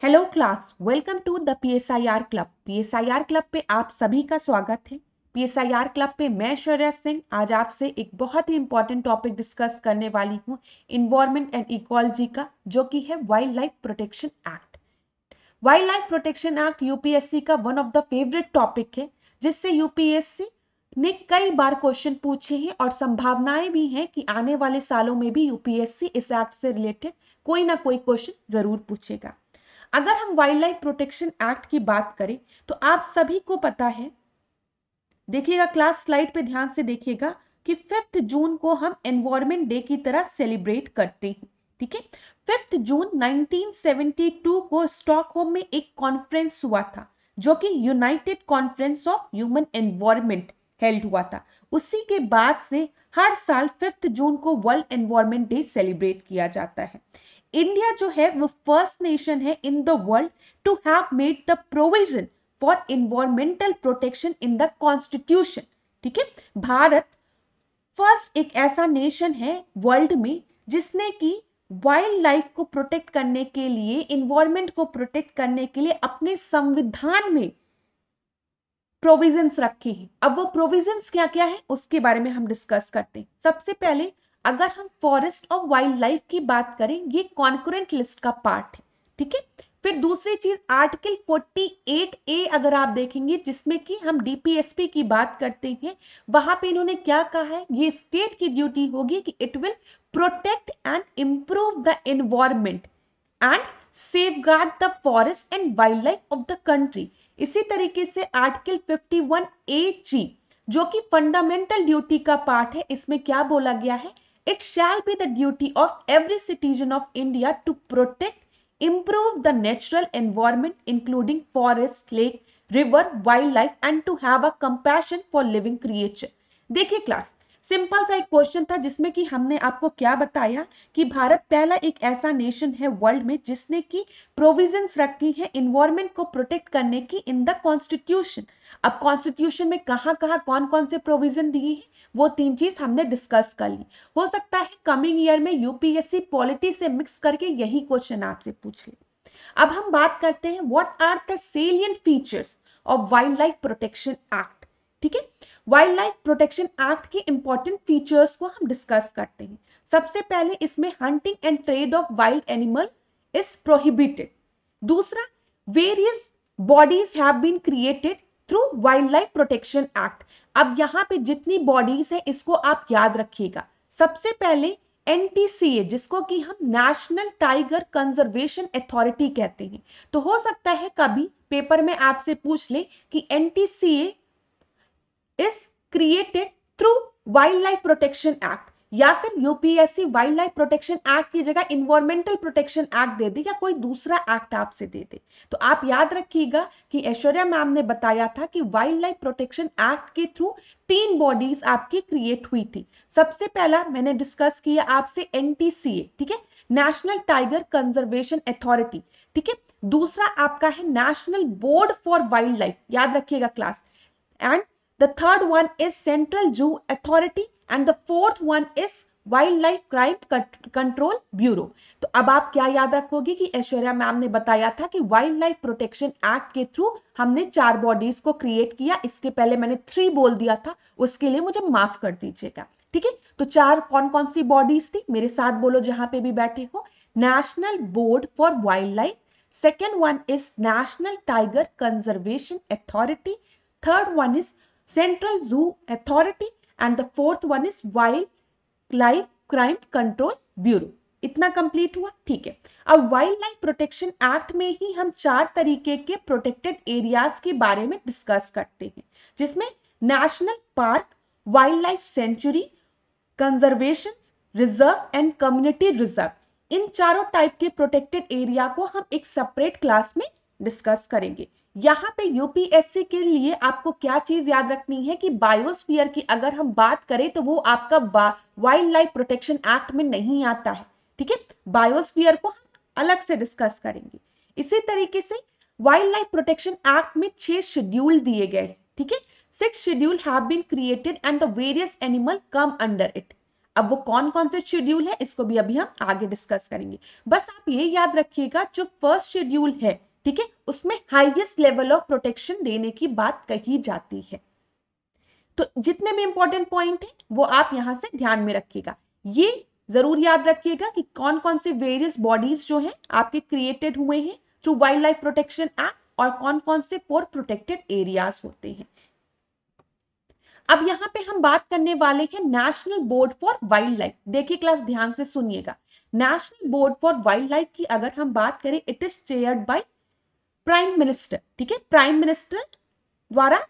Hello class, welcome to the PSIR club. PSIR club पे आप सभी का स्वागत है। पीएसआईआर क्लब पे मैं शौर्या सिंह आज आपसे एक बहुत ही इंपॉर्टेंट टॉपिक डिस्कस करने वाली हूँ इन्वायरमेंट एंड इकोलॉजी का, जो कि है wildlife protection act. Wildlife protection act UPSC का one of the favourite topic है, जिससे यूपीएससी ने कई बार क्वेश्चन पूछे हैं और संभावनाएं भी हैं कि आने वाले सालों में भी यूपीएससी इस एक्ट से रिलेटेड कोई ना कोई क्वेश्चन जरूर पूछेगा। अगर हम वाइल्ड लाइफ प्रोटेक्शन एक्ट की बात करें तो आप सभी को पता है, देखिएगा क्लास स्लाइड पे ध्यान से देखिएगा कि 5 जून को हम एनवायरमेंट डे की तरह सेलिब्रेट करते हैं। ठीक है, 5 जून 1972 को स्टॉकहोम में एक कॉन्फ्रेंस हुआ था, जो कि United conference of human environment held हुआ था। उसी के बाद से हर साल 5 जून को वर्ल्ड एनवायरमेंट डे सेलिब्रेट किया जाता है। इंडिया जो है वो फर्स्ट नेशन है in the world to have made the provision for environmental protection in the constitution. ठीक है, भारत फर्स्ट एक ऐसा नेशन है वर्ल्ड में जिसने कि वाइल्ड लाइफ को प्रोटेक्ट करने के लिए, इन्वायरमेंट को प्रोटेक्ट करने के लिए अपने संविधान में प्रोविजंस रखे हैं। अब वो प्रोविजंस क्या क्या है उसके बारे में हम डिस्कस करते हैं। सबसे पहले अगर हम फॉरेस्ट और वाइल्ड लाइफ की बात करें, ये कॉन्करेंट लिस्ट का पार्ट है। ठीक है, फिर दूसरी चीज आर्टिकल 48A अगर आप देखेंगे, जिसमें कि हम डीपीएसपी की बात करते हैं, वहां पे इन्होंने क्या कहा है, ये स्टेट की ड्यूटी होगी कि it will protect and improve the environment and safeguard the forest and wild life of the country. इसी तरीके से आर्टिकल 51A(g), जो कि फंडामेंटल ड्यूटी का पार्ट है, इसमें क्या बोला गया है, it shall be the duty of every citizen of India to protect, improve the natural environment including forest, lake, river, wildlife and to have a compassion for living creature। देखिए class, simple सा एक question था जिसमें कि हमने आपको क्या बताया कि भारत पहला एक ऐसा नेशन है वर्ल्ड में जिसने की प्रोविजंस रखी है इन्वायरमेंट को प्रोटेक्ट करने की इन द कॉन्स्टिट्यूशन। अब कॉन्स्टिट्यूशन में कहां कहां कौन कौन से प्रोविजन दिए हैं, वो तीन चीज हमने डिस्कस कर ली। हो सकता है कमिंग ईयर में यूपीएससी पॉलिटी से मिक्स करके यही क्वेश्चन आपसे पूछ ले। अब हम बात करते हैं what are the salient features of wildlife protection act. ठीक है, वाइल्ड लाइफ प्रोटेक्शन एक्ट के इंपॉर्टेंट फीचर्स को हम डिस्कस करते हैं। सबसे पहले इसमें hunting and trade of wild animal is prohibited. दूसरा, various bodies have been created through wildlife protection act. अब यहां पे जितनी बॉडीज है इसको आप याद रखिएगा। सबसे पहले एनटीसीए, जिसको कि हम नेशनल टाइगर कंजर्वेशन अथॉरिटी कहते हैं। तो हो सकता है कभी पेपर में आपसे पूछ ले कि NTCA is created through wildlife protection act, या फिर UPSC wild life protection act की जगह इन्वायरमेंटल प्रोटेक्शन एक्ट दे दे या कोई दूसरा एक्ट आपसे दे दे। तो आप याद रखिएगा कि ऐश्वर्या मैम ने बताया था कि वाइल्ड लाइफ प्रोटेक्शन एक्ट के थ्रू 3 बॉडीज आपकी क्रिएट हुई थी। सबसे पहला मैंने डिस्कस किया आपसे एनटीसीए, ठीक है, नेशनल टाइगर कंजर्वेशन अथॉरिटी। ठीक है, दूसरा आपका है national board for wild life, याद रखिएगा class, and the third one is Central Zoo Authority and the fourth one is Wildlife Crime Control Bureau। तो अब आप क्या याद रखोगे कि ऐश्वर्या मैम ने बताया था कि वाइल्ड लाइफ प्रोटेक्शन एक्ट के थ्रू हमने 4 बॉडीज को क्रिएट किया। इसके पहले मैंने 3 बोल दिया था, उसके लिए मुझे माफ कर दीजिएगा। ठीक है, तो 4 कौन कौन सी बॉडीज थी, मेरे साथ बोलो जहां पे भी बैठे हो। National board for wild life, second one is national tiger conservation authority, third one is Central Zoo Authority and the fourth one is Wildlife Crime Control Bureau। इतना कंप्लीट हुआ। ठीक है, अब वाइल्ड लाइफ प्रोटेक्शन एक्ट में ही हम 4 तरीके के protected areas के बारे में डिस्कस करते हैं, जिसमें national park, wildlife sanctuary, conservation reserve and community reserve. इन चारों टाइप के प्रोटेक्टेड एरिया को हम एक सेपरेट क्लास में डिस्कस करेंगे। यहां पे यूपीएससी के लिए आपको क्या चीज याद रखनी है कि बायोस्फीयर की अगर हम बात करें तो वो आपका वाइल्ड लाइफ प्रोटेक्शन एक्ट में नहीं आता है। ठीक है, बायोस्फीयर को हम अलग से डिस्कस करेंगे। इसी तरीके से वाइल्ड लाइफ प्रोटेक्शन एक्ट में 6 शेड्यूल दिए गए हैं। ठीक है, 6 schedule have been created and the various animal come under it. अब वो कौन कौन से शेड्यूल है इसको भी अभी हम आगे डिस्कस करेंगे। बस आप ये याद रखिएगा जो फर्स्ट शेड्यूल है, ठीक है, उसमें हाईएस्ट लेवल ऑफ प्रोटेक्शन देने की बात कही जाती है। तो जितने भी इंपॉर्टेंट पॉइंट है वो आप यहां से ध्यान में रखिएगा। ये जरूर याद रखिएगा कि कौन कौन से वेरियस बॉडीज जो हैं आपके क्रिएटेड हुए हैं through wildlife protection act, और कौन कौन से फोर प्रोटेक्टेड एरियाज होते हैं। अब यहां पे हम बात करने वाले हैं national board for wildlife. देखिए क्लास ध्यान से सुनिएगा, national board for wildlife की अगर हम बात करें, it is chaired by prime minister, ठीक है, प्राइम मिनिस्टर द्वारा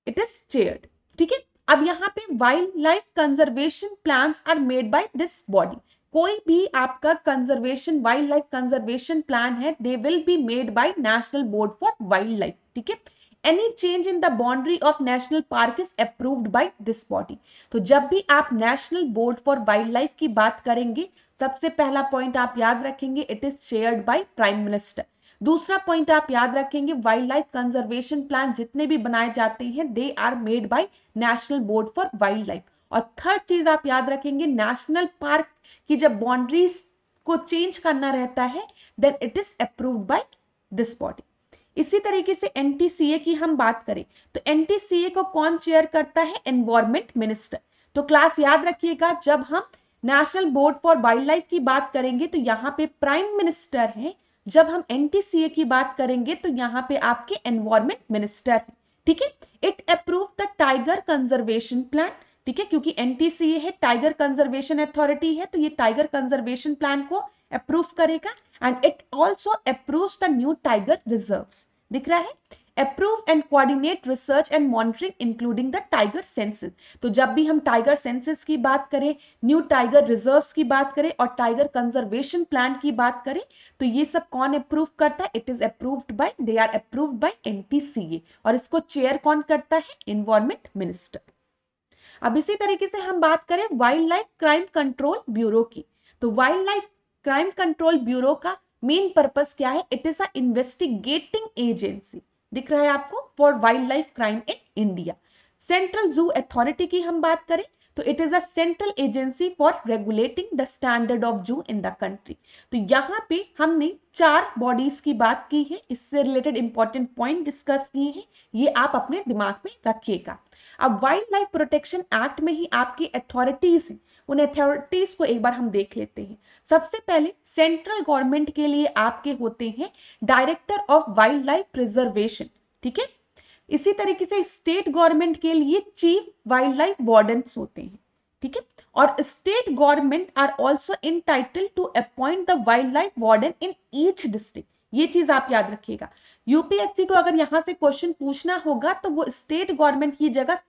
इट इज चेयर्ड, ठीक है। अब यहाँ पे wildlife conservation plans are made by this body. कोई भी आपका conservation wildlife conservation plan है, they will be made by national board for wild life, ठीक है। Any change in the boundary of national park is approved by this body. तो जब भी आप national board for wildlife की बात करेंगे, सबसे पहला पॉइंट आप याद रखेंगे, it is chaired by prime minister. दूसरा पॉइंट आप याद रखेंगे, वाइल्ड लाइफ कंजर्वेशन प्लान जितने भी बनाए जाते हैं they are made by national board for wildlife. और थर्ड चीज आप याद रखेंगे, नेशनल पार्क की जब बाउंड्रीज को चेंज करना रहता है then it is approved by this body. इसी तरीके से एनटीसीए की हम बात करें तो एनटीसीए को कौन चेयर करता है, एनवायरमेंट मिनिस्टर। तो क्लास याद रखिएगा, जब हम national board for wildlife की बात करेंगे तो यहाँ पे प्राइम मिनिस्टर है, जब हम एनटीसीए की बात करेंगे तो यहाँ पे आपके एनवायरमेंट मिनिस्टर है, ठीक है। It approve the tiger conservation plan, ठीक है, क्योंकि एनटीसीए है, टाइगर कंजर्वेशन अथॉरिटी है, तो ये टाइगर कंजर्वेशन प्लान को अप्रूव करेगा। And it also approves the new tiger reserves, दिख रहा है, approve and coordinate research and monitoring including the tiger census. तो जब भी हम टाइगर सेंसस की बात करें, न्यू टाइगर रिजर्व्स की बात करें और टाइगर कंजर्वेशन प्लान की बात करें, तो ये सब कौन अप्रूव करता है, it is approved by, they are approved by NTCA. और इसको चेयर कौन करता है, एनवायरमेंट मिनिस्टर। अब इसी तरीके से हम बात करें wild life crime control bureau की, तो wild life crime control bureau का मेन पर्पस क्या है, it is a investigating agency, दिख रहा है आपको, for wild life crime in India. Central zoo authority की हम बात करें तो it is a central agency for regulating the standard of जू इन द कंट्री। तो यहाँ पे हमने 4 बॉडीज की बात की है, इससे रिलेटेड इंपॉर्टेंट पॉइंट डिस्कस किए हैं, ये आप अपने दिमाग में रखिएगा। अब वाइल्ड लाइफ प्रोटेक्शन एक्ट में ही आपकी अथॉरिटीज हैं, उन अथॉरिटीज को एक बार हम देख लेते हैं। सबसे पहले सेंट्रल गवर्नमेंट के लिए आपके होते हैं director of wild life preservation, ठीक है। इसी तरीके से स्टेट गवर्नमेंट के लिए चीफ वाइल्ड लाइफ वार्डन्स होते हैं, ठीक है। और state government are also entitled to appoint the wildlife warden in each district. ये चीज आप याद रखिएगा, यूपीएससी को अगर यहां से क्वेश्चन पूछना होगा तो वो स्टेट गवर्नमेंट की जगह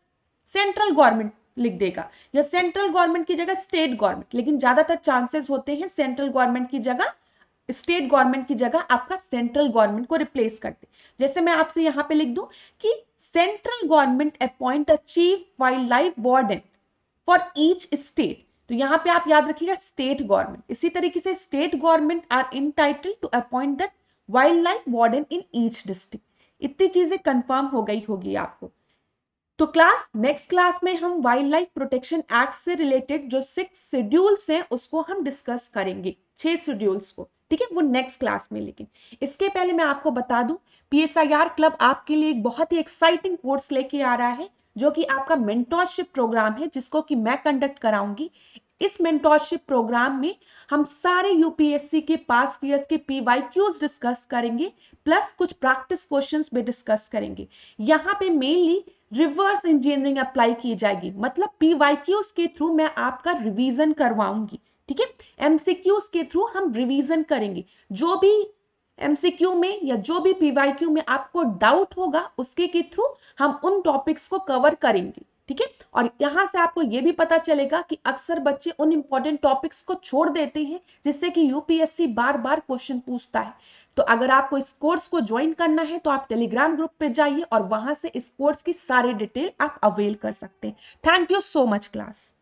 सेंट्रल गवर्नमेंट लिख देगा या सेंट्रल गवर्नमेंट की जगह स्टेट गवर्नमेंट, लेकिन ज्यादातर चांसेस होते हैं सेंट्रल गवर्नमेंट की जगह स्टेट गवर्नमेंट की जगह आपका सेंट्रल गवर्नमेंट को रिप्लेस करते। जैसे मैं आपसे यहां पे लिख दूं कि central government appoint the chief wildlife warden for each state, तो यहां पे आप याद रखिएगा स्टेट गवर्नमेंट। इसी तरीके से state government are entitled to appoint the wildlife warden in each district. इतनी चीजें कंफर्म हो गई होगी आपको। तो क्लास नेक्स्ट क्लास में हम वाइल्ड लाइफ प्रोटेक्शन एक्ट से रिलेटेड जो 6 शेड्यूल्स हैं उसको हम डिस्कस करेंगे, 6 शेड्यूल्स को, ठीक है, वो नेक्स्ट क्लास में। लेकिन इसके पहले मैं आपको बता दूं, पीएसआईआर क्लब आपके लिए एक बहुत ही एक्साइटिंग कोर्स लेके आ रहा है जो कि आपका मेंटोरशिप प्रोग्राम है, जिसको कि मैं कंडक्ट कराऊंगी। इस मेंटोरशिप प्रोग्राम में हम सारे यूपीएससी के पास्ट ईयर्स के पीवाईक्यूज डिस्कस करेंगे, प्लस कुछ प्रैक्टिस क्वेश्चंस भी डिस्कस करेंगे। यहाँ पे मेनली रिवर्स इंजीनियरिंग अप्लाई की जाएगी, मतलब पीवाईक्यूज के थ्रू मैं आपका रिवीजन करवाऊंगी, ठीक है। एमसीक्यूज के थ्रू हम रिवीजन करेंगे, जो भी एमसीक्यू में या जो भी पीवाईक्यू में आपको डाउट होगा उसके के थ्रू हम उन टॉपिक्स को कवर करेंगे, ठीक है। और यहां से आपको यह भी पता चलेगा कि अक्सर बच्चे उन इंपॉर्टेंट टॉपिक्स को छोड़ देते हैं जिससे कि यूपीएससी बार बार क्वेश्चन पूछता है। तो अगर आपको इस कोर्स को ज्वाइन करना है तो आप टेलीग्राम ग्रुप पे जाइए और वहां से इस कोर्स की सारी डिटेल आप अवेल कर सकते हैं। Thank you so much class.